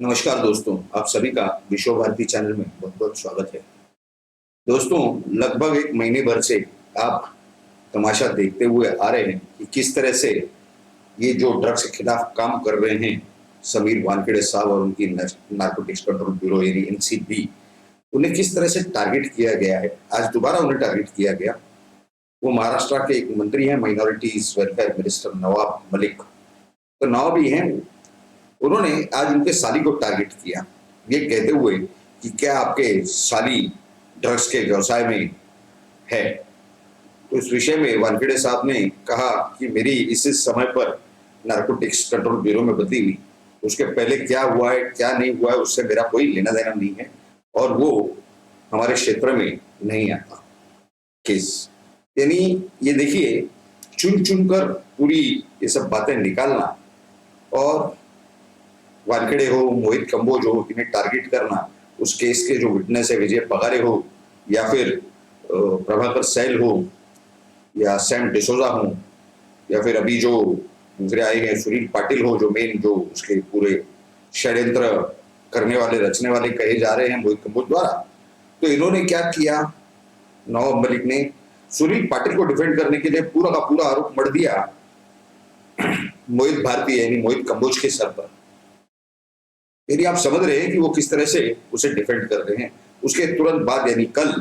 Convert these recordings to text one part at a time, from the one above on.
नमस्कार दोस्तों, आप सभी का विश्व भारती चैनल में बहुत-बहुत स्वागत है। दोस्तों, लगभग 1 महीने भर से आप तमाशा देखते हुए आ रहे हैं कि किस तरह से ये जो ड्रग्स के खिलाफ काम कर रहे हैं, समीर वानखेड़े साहब और उनकी नारकोटिक्स कंट्रोल ब्यूरो यानी एनसीबी, उन्हें किस तरह से टारगेट किया गया है। आज दोबारा उन्हें टारगेट किया गया। वो महाराष्ट्र के एक मंत्री हैं, minorities welfare minister Nawab Malik. तो नवाब ही हैं, उन्होंने आज उनके साली को टारगेट किया, ये कहते हुए कि क्या आपके साली ड्रग्स के व्यवसाय में है। तो इस विषय में वानखेड़े साहब ने कहा कि मेरी इस समय पर नारकोटिक्स कंट्रोल ब्यूरो में बदली हुई, उसके पहले क्या हुआ है क्या नहीं हुआ है उससे मेरा कोई लेना देना नहीं है और वो हमारे क्षेत्र में नहीं आता केस। यानी ये देखिए, चुन चुन कर पूरी ये सब बातें निकालना और वानखेड़े हो, मोहित कंबोज हो, इन्हें टारगेट करना, उस केस के जो विटनेस है विजय पगारे हो या फिर प्रभाकर सैल हो या सैम डिसोजा हो या फिर अभी जो दूसरे आए हैं सुनील पाटिल हो, जो मेन जो उसके पूरे षड्यंत्र करने वाले रचने वाले कहे जा रहे हैं मोहित कंबोज द्वारा। तो इन्होंने क्या किया, नवाब मलिक ने सुनील पाटिल को डिफेंड करने के लिए पूरा का पूरा आरोप मढ़ दिया मोहित भारती यानी मोहित कंबोज के सर पर। यानी आप समझ रहे हैं कि वो किस तरह से उसे डिफेंड कर रहे हैं। उसके तुरंत बाद यानी कल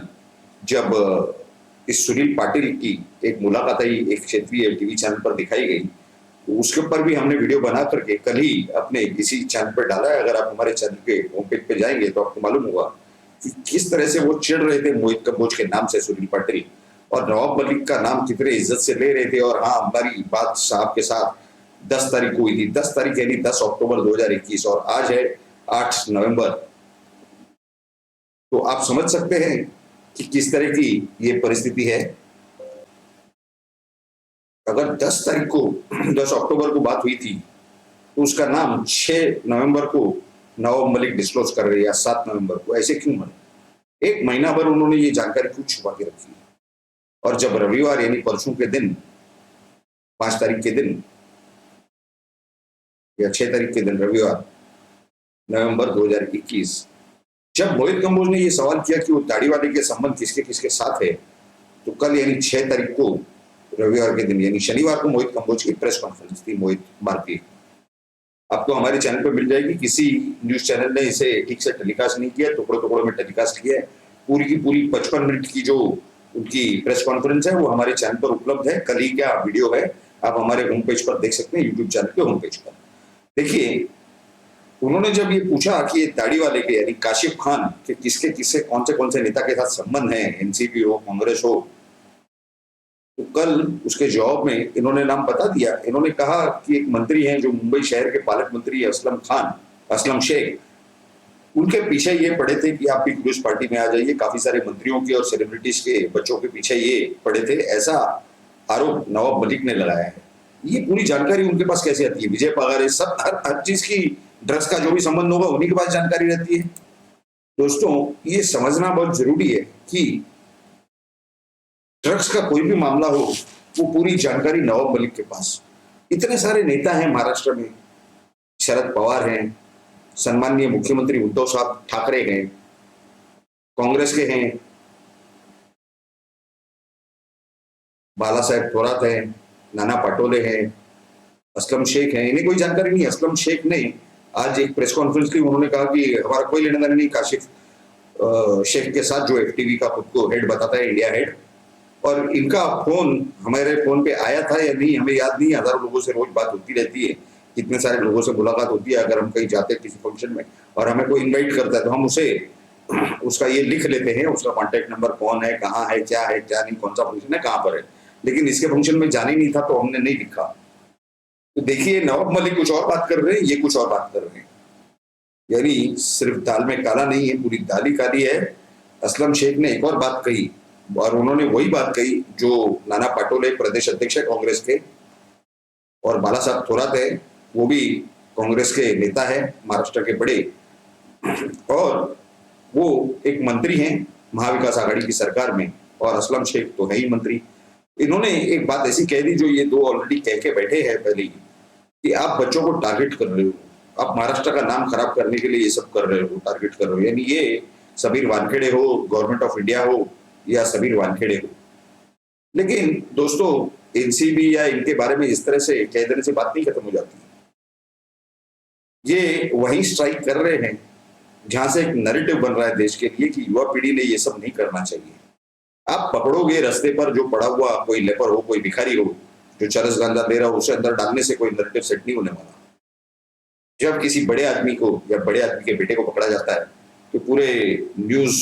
जब इस सुनील पाटिल की एक मुलाकात आई एक क्षेत्रीय टीवी चैनल पर दिखाई गई, तो उसके ऊपर भी हमने वीडियो बना करके कल ही अपने इसी चैनल पर डाला है। अगर आप हमारे चैनल के होम पेज पे जाएंगे तो आपको मालूम होगा कि किस तरह से वो चिढ़ रहे थे मोहित कंबोज के नाम से सुनील पाटिल, और नवाब मलिक का नाम कितने इज्जत से ले रहे थे। और हाँ, हमारी बात साहब के साथ 10 तारीख को हुई थी, 10 तारीख यानी 10 अक्टूबर 2021 और आज है 8 नवंबर। तो आप समझ सकते हैं कि किस तरह की ये परिस्थिति है। अगर 10 तारीख को 10 अक्टूबर को बात हुई थी तो उसका नाम 6 नवंबर को नवाब मलिक डिस्क्लोज कर रहे हैं या 7 नवंबर को, ऐसे क्यों बने? 1 महीना भर उन्होंने ये जानकारी क्यों छुपा के रखी? और जब रविवार यानी परसों के दिन 5 तारीख के दिन या 6 तारीख के दिन रविवार नवंबर 2021 जब मोहित कंबोज ने ये सवाल किया कि वो दाढ़ी वाले के संबंध किसके किसके साथ है, तो कल यानी 6 तारीख को रविवार के दिन यानी शनिवार को मोहित कंबोज की प्रेस कॉन्फ्रेंस थी मोहित भारती। आपको हमारे चैनल पर मिल जाएगी, किसी न्यूज चैनल ने इसे ठीक से टेलीकास्ट नहीं किया, टुकड़ों टुकड़ों में टेलीकास्ट किया है। पूरी की पूरी 55 मिनट की जो उनकी प्रेस कॉन्फ्रेंस है वो हमारे चैनल पर उपलब्ध है। कल ही क्या वीडियो है, आप हमारे होम पेज पर देख सकते हैं, यूट्यूब चैनल के होम पेज पर। देखिए, उन्होंने जब ये पूछा कि ये दाढ़ी वाले के यानी काशिफ खान के किसके किससे कौन से नेता के साथ संबंध है, एनसीपी हो कांग्रेस हो, तो कल उसके जवाब में इन्होंने नाम बता दिया। इन्होंने कहा कि एक मंत्री हैं जो मुंबई शहर के पालक मंत्री है असलम शेख, उनके पीछे ये पड़े थे कि आप भी कम्युनिस्ट पार्टी में आ जाइए। काफी सारे मंत्रियों के और सेलिब्रिटीज के बच्चों के पीछे ये पड़े थे, ऐसा आरोप नवाब मलिक ने लगाया है। ये पूरी जानकारी उनके पास कैसे आती है? विजय पगारे सब हर चीज की, ड्रग्स का जो भी संबंध होगा उन्हीं के पास जानकारी रहती है। दोस्तों, ये समझना बहुत जरूरी है कि ड्रग्स का कोई भी मामला हो वो पूरी जानकारी नवाब मलिक के पास। इतने सारे नेता हैं महाराष्ट्र में, शरद पवार हैं, सम्माननीय मुख्यमंत्री उद्धव साहब ठाकरे हैं, कांग्रेस के हैं बाला साहेब थोरात हैं, नाना पटोले हैं, असलम शेख हैं। इन्हें कोई जानकारी नहीं। असलम शेख ने आज एक प्रेस कॉन्फ्रेंस की, उन्होंने कहा कि हमारा कोई लेना देना नहीं काशिफ शेख के साथ, जो एफटीवी का खुद को हेड बताता है, इंडिया हेड। और इनका फोन हमारे फोन पे आया था या नहीं हमें याद नहीं। हजारों लोगों से रोज बात होती रहती है, कितने सारे लोगों से मुलाकात होती है। अगर हम कहीं जाते हैं किसी फंक्शन में और हमें कोई इन्वाइट करता है तो हम उसे उसका ये लिख लेते हैं, उसका कॉन्टेक्ट नंबर कौन है, कहाँ है, क्या नहीं, कौन सा फंक्शन है, कहाँ पर है। लेकिन इसके फंक्शन में जाने नहीं था तो हमने नहीं लिखा। तो देखिए, नवाब मलिक कुछ और बात कर रहे हैं, ये कुछ और बात कर रहे हैं। यानी सिर्फ दाल में काला नहीं है, पूरी दाल ही काली है। असलम शेख ने एक और बात कही और उन्होंने वही बात कही जो नाना पटोले प्रदेश अध्यक्ष है कांग्रेस के, और बाला साहब थोरात है, वो भी कांग्रेस के नेता है महाराष्ट्र के बड़े, और वो एक मंत्री हैं महाविकास आघाड़ी की सरकार में, और असलम शेख तो है ही मंत्री। इन्होंने एक बात ऐसी कह दी जो ये दो ऑलरेडी कह के बैठे हैं पहले ही, कि आप बच्चों को टारगेट कर रहे हो। आप महाराष्ट्र का नाम खराब करने के लिए ये सब कर रहे हो, टारगेट कर रहे हो। यानी ये सबीर वानखेड़े हो, गवर्नमेंट ऑफ इंडिया हो या सबीर वानखेड़े हो। लेकिन दोस्तों, एनसीबी या इनके बारे में इस तरह से कह देने से बात नहीं खत्म हो जाती। ये वही स्ट्राइक कर रहे हैं जहां से एक नैरेटिव बन रहा है देश के लिए कि युवा पीढ़ी ने ये सब नहीं करना चाहिए। आप पकड़ोगे रास्ते पर जो पड़ा हुआ कोई लेपर हो, कोई भिखारी हो जो चरस गांजा दे रहा हो, उसे अंदर डालने से कोई नैरेटिव सेट नहीं होने वाला। जब किसी बड़े आदमी को या बड़े आदमी के बेटे को पकड़ा जाता है तो पूरे न्यूज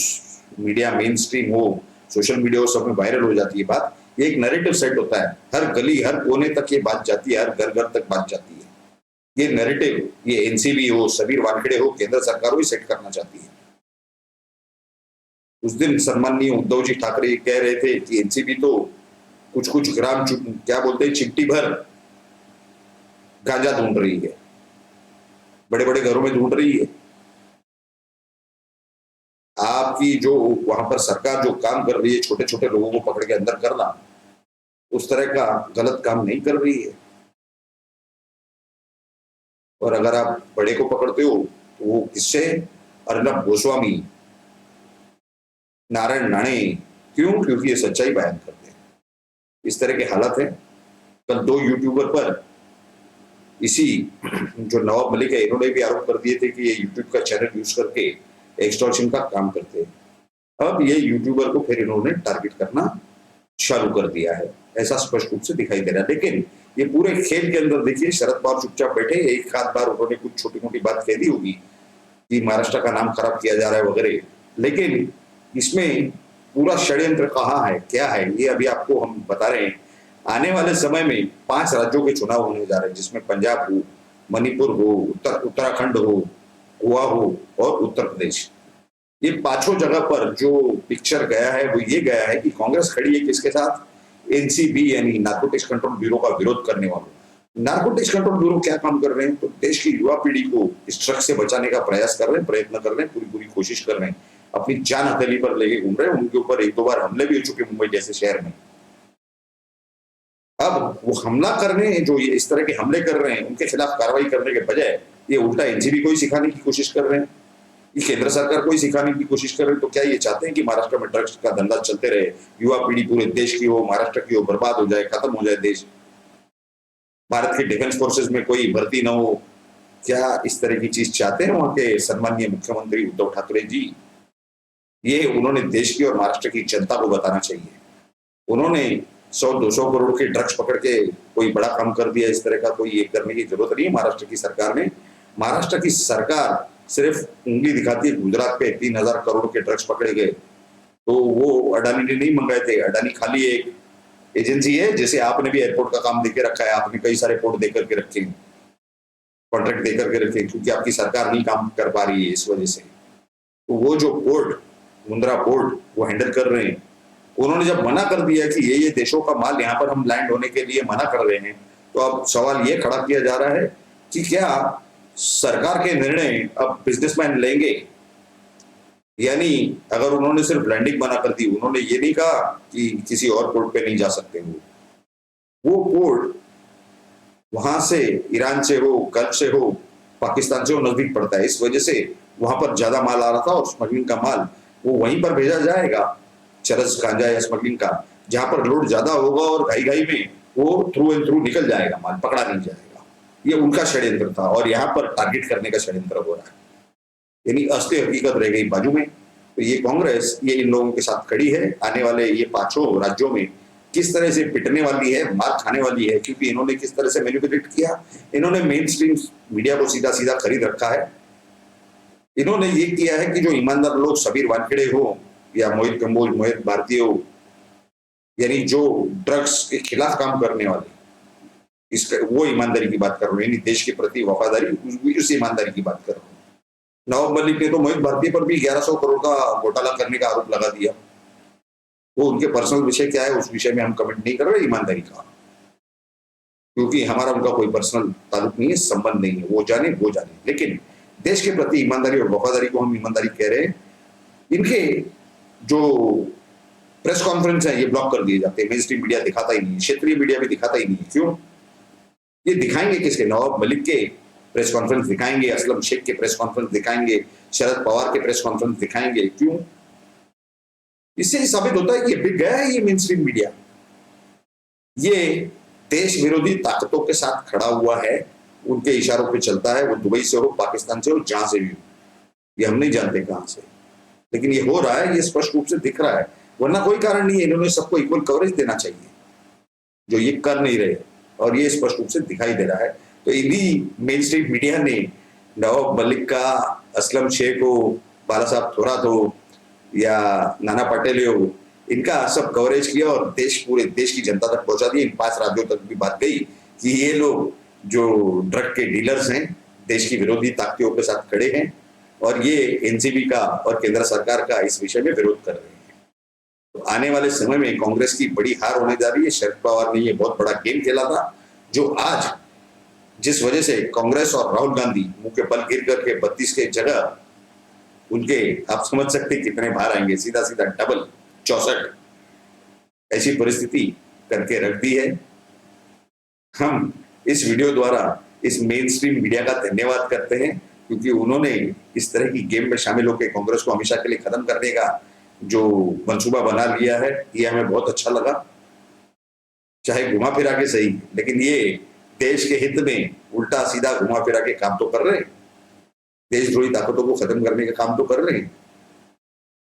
मीडिया, मेन स्ट्रीम हो, सोशल मीडिया हो, सब में वायरल हो जाती है बात। ये एक नैरेटिव सेट होता है, हर गली हर कोने तक ये बात जाती है, हर घर घर तक बात जाती है। ये नैरेटिव ये एनसीबी हो, सबीर वानखेड़े हो, केंद्र सरकार ही सेट करना चाहती है। उस दिन सम्माननीय उद्धव जी ठाकरे कह रहे थे कि एनसीबी तो कुछ कुछ ग्राम क्या बोलते हैं, चिट्ठी भर गांजा ढूंढ रही है, बड़े बड़े घरों में ढूंढ रही है। आपकी जो वहां पर सरकार जो काम कर रही है, छोटे छोटे लोगों को पकड़ के अंदर करना, उस तरह का गलत काम नहीं कर रही है। और अगर आप बड़े को पकड़ते हो तो वो किससे? अर्नब गोस्वामी, नारायण राणे। क्यों? क्योंकि ये सच्चाई बयान करते हैं। इस तरह के हालात हैं। कल 2 यूट्यूबर पर इसी जो नवाब मलिक है, इन्होंने भी आरोप कर दिए थे कि ये यूट्यूब का चैनल यूज करके एक्सटॉर्शन का काम करते हैं। अब ये यूट्यूबर को फिर इन्होंने टारगेट करना चालू कर दिया है, ऐसा स्पष्ट रूप से दिखाई दे रहा है। लेकिन ये पूरे खेल के अंदर देखिए, शरद पवार चुपचाप बैठे, एक आध बार उन्होंने कुछ छोटी मोटी बात कह दी होगी कि महाराष्ट्र का नाम खराब किया जा रहा है वगैरह, लेकिन इसमें पूरा षड्यंत्र कहाँ है, क्या है, ये अभी आपको हम बता रहे हैं। आने वाले समय में 5 राज्यों के चुनाव होने जा रहे हैं, जिसमें पंजाब हो, मणिपुर हो, उत्तराखंड हो, गोवा हो और उत्तर प्रदेश। ये 5 जगह पर जो पिक्चर गया है वो ये गया है कि कांग्रेस खड़ी है किसके साथ? एनसीबी यानी नारकोटिक्स कंट्रोल ब्यूरो का विरोध करने वालों। नारकोटिक्स कंट्रोल ब्यूरो क्या काम कर रहे हैं? तो देश की युवा पीढ़ी को इस ड्रग्स से बचाने का प्रयास कर रहे हैं, प्रयत्न कर रहे हैं, पूरी कोशिश कर रहे हैं, अपनी जान हथेली पर लेके घूम रहे हैं। उनके ऊपर 1-2 बार हमले भी हो चुके मुंबई जैसे शहर में। अब वो हमला करने, जो ये इस तरह के हमले कर रहे हैं, उनके खिलाफ कार्रवाई करने के बजाय ये उल्टा एनसीबी को ही सिखाने की कोशिश कर रहे हैं, ये केंद्र सरकार को ही सिखाने की कोशिश कर रहे हैं। तो क्या ये चाहते हैं कि महाराष्ट्र में ड्रग्स का धंधा चलते रहे, युवा पीढ़ी पूरे देश की हो, महाराष्ट्र की हो, बर्बाद हो जाए, खत्म हो जाए देश, भारत के डिफेंस फोर्सेस में कोई भर्ती न हो? क्या इस तरह की चीज चाहते हैं वहां के सम्माननीय मुख्यमंत्री उद्धव ठाकरे जी? ये उन्होंने देश की और महाराष्ट्र की जनता को बताना चाहिए। उन्होंने 100-200 करोड़ के ड्रग्स पकड़ के कोई बड़ा काम कर दिया, इस तरह का कोई ये करने की जरूरत नहीं है महाराष्ट्र की सरकार ने। महाराष्ट्र की सरकार सिर्फ उंगली दिखाती है। गुजरात पे 3000 करोड़ के ड्रग्स पकड़े गए, तो वो अडानी ने नहीं मंगाए थे। अडानी खाली एक एजेंसी है, जैसे आपने भी एयरपोर्ट का काम देके रखा है, आपने कई सारे पोर्ट देकर के रखे हैं, कॉन्ट्रैक्ट देकर के रखे, क्योंकि आपकी सरकार नहीं काम कर पा रही है इस वजह से। तो वो जो पोर्ट, मुंद्रा पोर्ट, वो हैंडल कर रहे हैं। उन्होंने जब मना कर दिया कि ये देशों का माल यहाँ पर हम लैंड होने के लिए मना कर रहे हैं, तो अब सवाल ये खड़ा किया जा रहा है कि क्या सरकार के निर्णय अब बिजनेसमैन लेंगे? यानी अगर उन्होंने सिर्फ लैंडिंग मना कर दी, उन्होंने ये नहीं कहा कि किसी और पोर्ट पे नहीं जा सकते, वो पोर्ट वहां से, ईरान से हो, गल्फ से हो, पाकिस्तान से हो, नजदीक पड़ता है। इस वजह से वहां पर ज्यादा माल आ रहा था और स्मगलिंग का माल वो वहीं पर भेजा जाएगा, चरस गांजा या स्मगलिंग का, जहां पर लोड ज्यादा होगा और घाई घाई में वो थ्रू एंड थ्रू निकल जाएगा, माल पकड़ा नहीं जाएगा। ये उनका षड्यंत्र था और यहाँ पर टारगेट करने का षड्यंत्र हो रहा है, यानी असली हकीकत रह गई बाजू में। तो ये कांग्रेस ये इन लोगों के साथ खड़ी है। आने वाले ये 5 राज्यों में किस तरह से पिटने वाली है, मार खाने वाली है, क्योंकि इन्होंने किस तरह से मैनिपुलेट किया। इन्होंने मेन स्ट्रीम मीडिया को सीधा सीधा खरीद रखा है। इन्होंने ये किया है कि जो ईमानदार लोग, सबीर वानखेड़े हो या मोहित कंबोज, मोहित भारती हो, यानी जो ड्रग्स के खिलाफ काम करने वाले, इसका वो ईमानदारी की बात कर रहा हूँ, यानी देश के प्रति वफादारी, उस ईमानदारी की बात कर रहा हूँ। नवाब मलिक ने तो मोहित भारती पर भी 1100 करोड़ का घोटाला करने का आरोप लगा दिया। वो उनके पर्सनल विषय क्या है उस विषय में हम कमेंट नहीं कर रहे ईमानदारी का, क्योंकि हमारा उनका कोई पर्सनल ताल्लुक नहीं है, संबंध नहीं है, वो जाने वो जाने। लेकिन देश के प्रति ईमानदारी और वफादारी को हम ईमानदारी कह रहे हैं। इनके जो प्रेस कॉन्फ्रेंस है ये ब्लॉक कर दिए जाते हैं, मेन स्ट्रीम मीडिया दिखाता ही नहीं है, क्षेत्रीय मीडिया भी दिखाता ही नहीं है। क्यों? ये दिखाएंगे किसके? नवाब मलिक के प्रेस कॉन्फ्रेंस दिखाएंगे, असलम शेख के प्रेस कॉन्फ्रेंस दिखाएंगे, शरद पवार के प्रेस कॉन्फ्रेंस दिखाएंगे। क्यों? इससे ही साबित होता है कि बिक गया है ये मेन स्ट्रीम मीडिया। ये देश विरोधी ताकतों के साथ खड़ा हुआ है, उनके इशारों पे चलता है, वो दुबई से हो, पाकिस्तान से हो, जहां से भी हो, ये हम नहीं जानते कहां से, लेकिन ये हो रहा है, ये स्पष्ट रूप से दिख रहा है। वरना कोई कारण नहीं है, इन्होंने सबको इक्वल कवरेज देना चाहिए, जो ये कर नहीं रहे, और ये स्पष्ट रूप से दिखाई दे रहा है। तो इन्हीं मेन स्ट्रीम मीडिया ने नवाब मलिक का, असलम शेख हो, बाला साहब थोरात हो या नाना पटेल हो, इनका सब कवरेज किया और पूरे देश की जनता तक पहुंचा दिया। इन 5 राज्यों तक भी बात गई कि ये लोग जो ड्रग के डीलर्स हैं, देश की विरोधी ताकतों के साथ खड़े हैं और ये एनसीबी का और केंद्र सरकार का इस विषय में विरोध कर रहे हैं। तो आने वाले समय में कांग्रेस की बड़ी हार होने जा रही है। शरद पवार ने ये बहुत बड़ा गेम खेला था, जो आज जिस वजह से कांग्रेस और राहुल गांधी मुंह के बल गिर करके 32 के जगह उनके, आप समझ सकते कितने बाहर आएंगे, सीधा सीधा डबल 64 ऐसी परिस्थिति करके रख दी है। हम इस वीडियो द्वारा इस मेन स्ट्रीम मीडिया का धन्यवाद करते हैं, क्योंकि उन्होंने इस तरह की गेम में शामिल होकर कांग्रेस को हमेशा के लिए खत्म करने का जो मंसूबा बना लिया है, ये हमें बहुत अच्छा लगा। चाहे घुमा फिरा के सही, लेकिन ये देश के हित में उल्टा सीधा घुमा फिरा के काम तो कर रहे हैं, देशद्रोही ताकतों को खत्म करने का काम तो कर रहे हैं।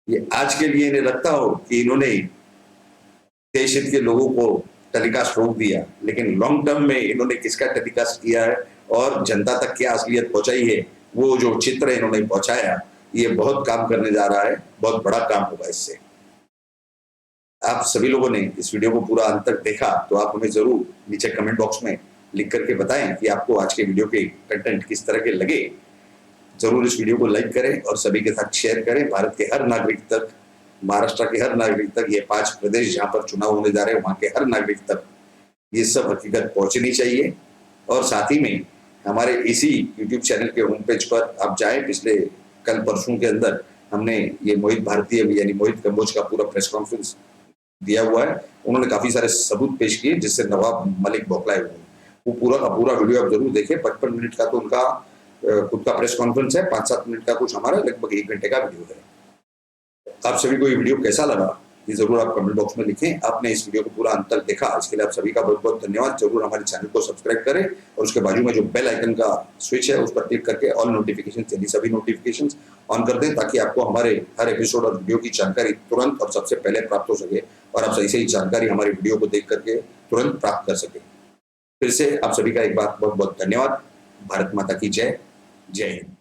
ये आज के लिए इन्हें लगता हो कि इन्होंने देश हित के लोगों को टेलीकास्ट रोक दिया, लेकिन लॉन्ग टर्म में इन्होंने किसका टेलीकास्ट किया है और जनता तक क्या असलियत पहुंचाई है, वो जो चित्र इन्होंने पहुंचाया, ये बहुत काम करने जा रहा है, बहुत बड़ा काम होगा इससे। आप सभी लोगों ने इस वीडियो को पूरा अंत तक देखा, तो आप हमें जरूर नीचे कमेंट बॉक्स में लिख करके बताएं कि आपको आज के वीडियो के कंटेंट किस तरह के लगे। जरूर इस वीडियो को लाइक करें और सभी के साथ शेयर करें। भारत के हर नागरिक तक, महाराष्ट्र के हर नागरिक तक, ये 5 प्रदेश जहां पर चुनाव होने जा रहे हैं वहां के हर नागरिक तक ये सब हकीकत पहुंचनी चाहिए। और साथ ही में हमारे इसी YouTube चैनल के होम पेज पर आप जाएं, पिछले कल परसों के अंदर हमने ये मोहित भारतीय यानी मोहित कंबोज का पूरा प्रेस कॉन्फ्रेंस दिया हुआ है। उन्होंने काफी सारे सबूत पेश किए जिससे नवाब मलिक बौखलाए हुए। वो पूरा का पूरा वीडियो आप जरूर देखें। 55 मिनट का तो उनका खुद का प्रेस कॉन्फ्रेंस है, 5-7 मिनट का कुछ हमारा, लगभग 1 घंटे का वीडियो है। आप सभी को ये वीडियो कैसा लगा ये जरूर आप कमेंट बॉक्स में लिखें। आपने इस वीडियो को पूरा अंत तक देखा, इसके लिए आप सभी का बहुत बहुत धन्यवाद। जरूर हमारे चैनल को सब्सक्राइब करें और उसके बाजू में जो बेल आइकन का स्विच है उस पर क्लिक करके ऑल नोटिफिकेशन यानी सभी नोटिफिकेशन ऑन कर दें, ताकि आपको हमारे हर एपिसोड और वीडियो की जानकारी तुरंत और सबसे पहले प्राप्त हो सके और आप सही सही जानकारी हमारी वीडियो को देख करके तुरंत प्राप्त कर सके। फिर से आप सभी का एक बार बहुत बहुत धन्यवाद। भारत माता की जय। जय हिंद।